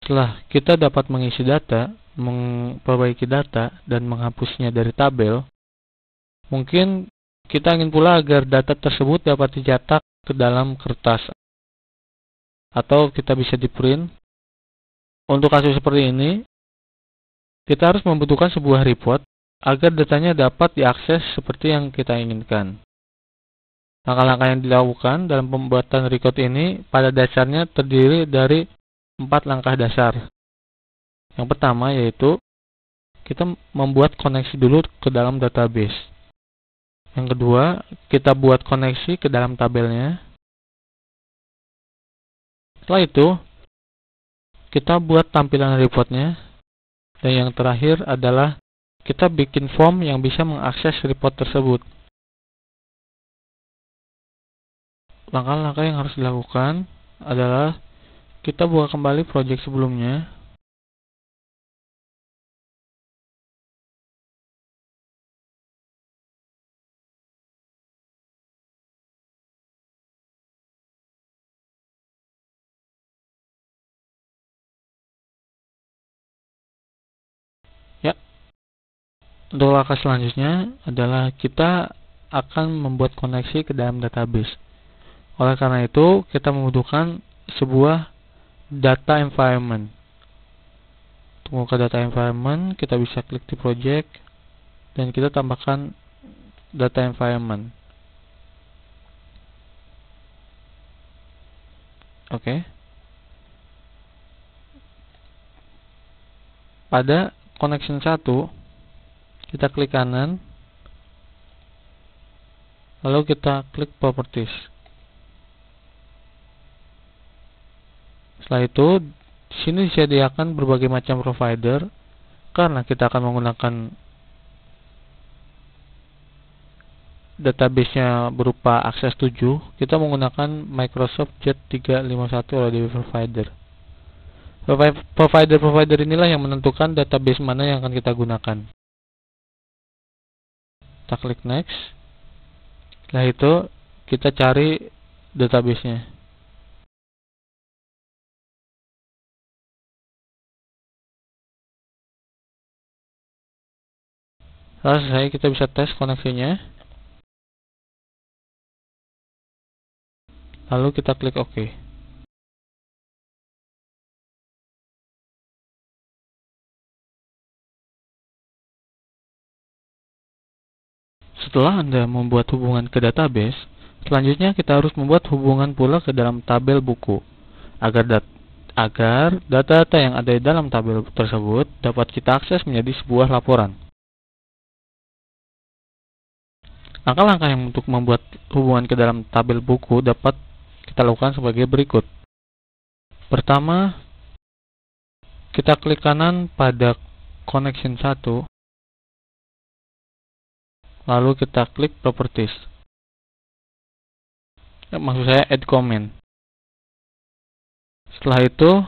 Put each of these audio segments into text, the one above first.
Setelah kita dapat mengisi data, memperbaiki data, dan menghapusnya dari tabel, mungkin kita ingin pula agar data tersebut dapat dicetak ke dalam kertas, atau kita bisa di print. Untuk kasus seperti ini, kita harus membutuhkan sebuah report agar datanya dapat diakses seperti yang kita inginkan. Langkah-langkah yang dilakukan dalam pembuatan report ini pada dasarnya terdiri dari 4 langkah dasar. Yang pertama yaitu kita membuat koneksi dulu ke dalam database. Yang kedua, kita buat koneksi ke dalam tabelnya. Setelah itu, kita buat tampilan reportnya. Dan yang terakhir adalah kita bikin form yang bisa mengakses report tersebut. Langkah-langkah yang harus dilakukan adalah kita buka kembali project sebelumnya. Ya. Untuk langkah selanjutnya adalah kita akan membuat koneksi ke dalam database. Oleh karena itu, kita membutuhkan sebuah data environment. Untuk membuka data environment, kita bisa klik di project dan kita tambahkan data environment. Oke. Pada connection 1, kita klik kanan, lalu kita klik properties. Setelah itu, di sini disediakan berbagai macam provider. Karena kita akan menggunakan database-nya berupa Access 7, kita menggunakan Microsoft Z351 ODB provider. Provider inilah yang menentukan database mana yang akan kita gunakan. Kita klik next. Setelah itu, kita cari database-nya. Setelah selesai, kita bisa tes koneksinya. Lalu kita klik OK. Setelah Anda membuat hubungan ke database, selanjutnya kita harus membuat hubungan pula ke dalam tabel buku agar data-data yang ada di dalam tabel tersebut dapat kita akses menjadi sebuah laporan. Langkah-langkah yang untuk membuat hubungan ke dalam tabel buku dapat kita lakukan sebagai berikut. Pertama, kita klik kanan pada connection 1, lalu kita klik properties. Maksud saya add comment. Setelah itu,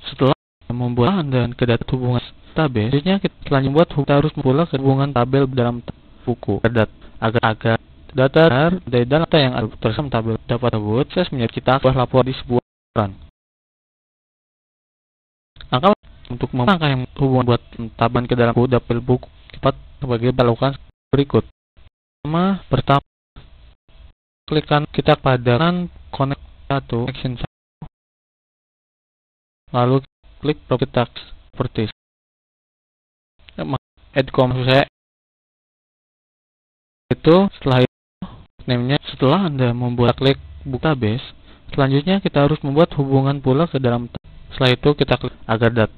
setelah membuat dan ke data hubungan database, selanjutnya kita membuat harus pula ke hubungan tabel dalam buku agar data dari data yang ada tersebut tabel dapat tersebut menjadi kita sebuah lapor di sebuah laporan. Langkah untuk melangkah yang hubungan buat tabel ke dalam tabel buku dapat sebagai lakukan berikut. Pertama, klikkan kita pada connection 1, lalu klik properties. Add comment saya itu setelah itu name-nya. Setelah Anda membuat klik buku database, selanjutnya kita harus membuat hubungan pula ke dalam. Setelah itu kita klik agar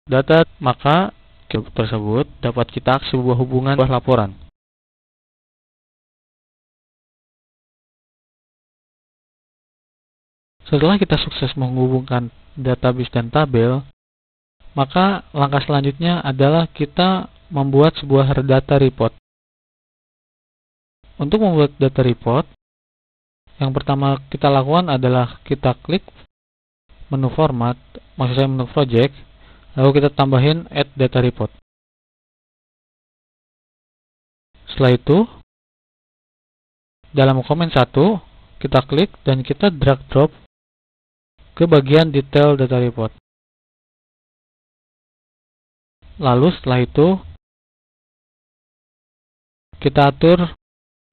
data maka tersebut dapat kita akses sebuah hubungan sebuah laporan. Setelah kita sukses menghubungkan database dan tabel, maka langkah selanjutnya adalah kita membuat sebuah data report. Untuk membuat data report, yang pertama kita lakukan adalah kita klik menu format, maksud saya menu project, lalu kita tambahin add data report. Setelah itu, dalam komen 1, kita klik dan kita drag drop ke bagian detail data report. Lalu setelah itu kita atur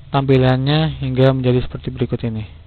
tampilannya hingga menjadi seperti berikut ini.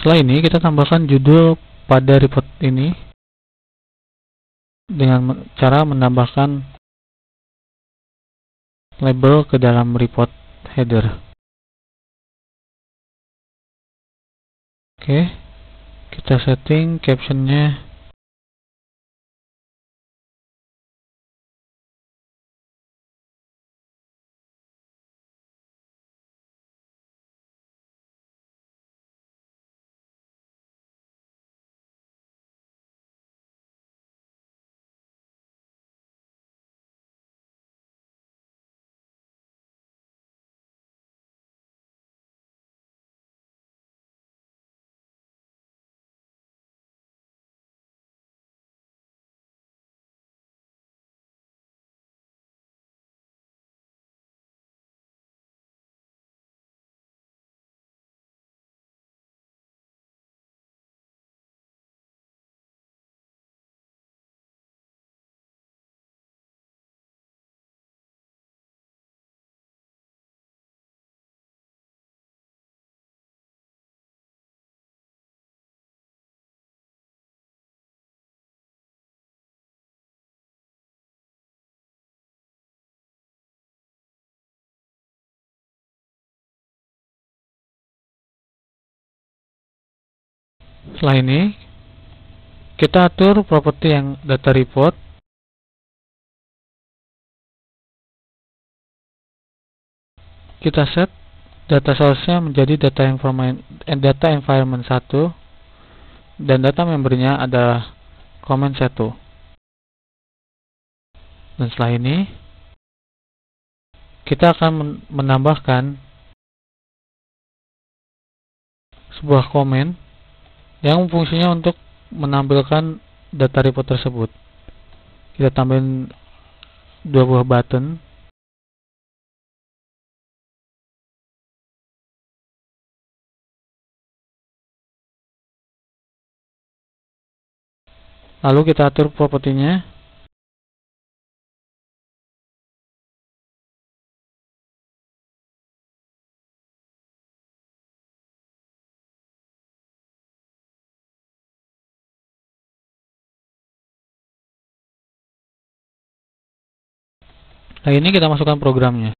Setelah ini kita tambahkan judul pada report ini dengan cara menambahkan label ke dalam report header. Oke, kita setting captionnya Setelah ini kita atur properti yang data report. Kita set data source-nya menjadi data environment 1 dan data membernya adalah comment 1. Dan setelah ini kita akan menambahkan sebuah komen yang fungsinya untuk menampilkan data report tersebut. Kita tambahin dua buah button. Lalu kita atur propertinya. Nah, ini kita masukkan programnya.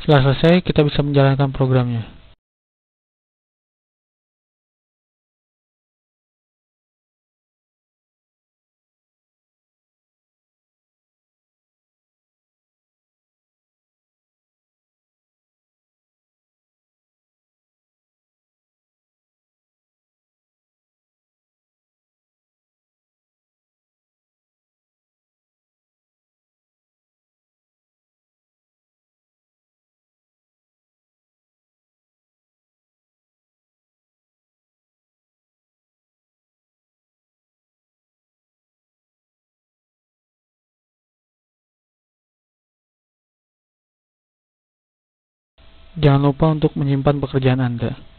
Setelah selesai, kita bisa menjalankan programnya. Jangan lupa untuk menyimpan pekerjaan Anda.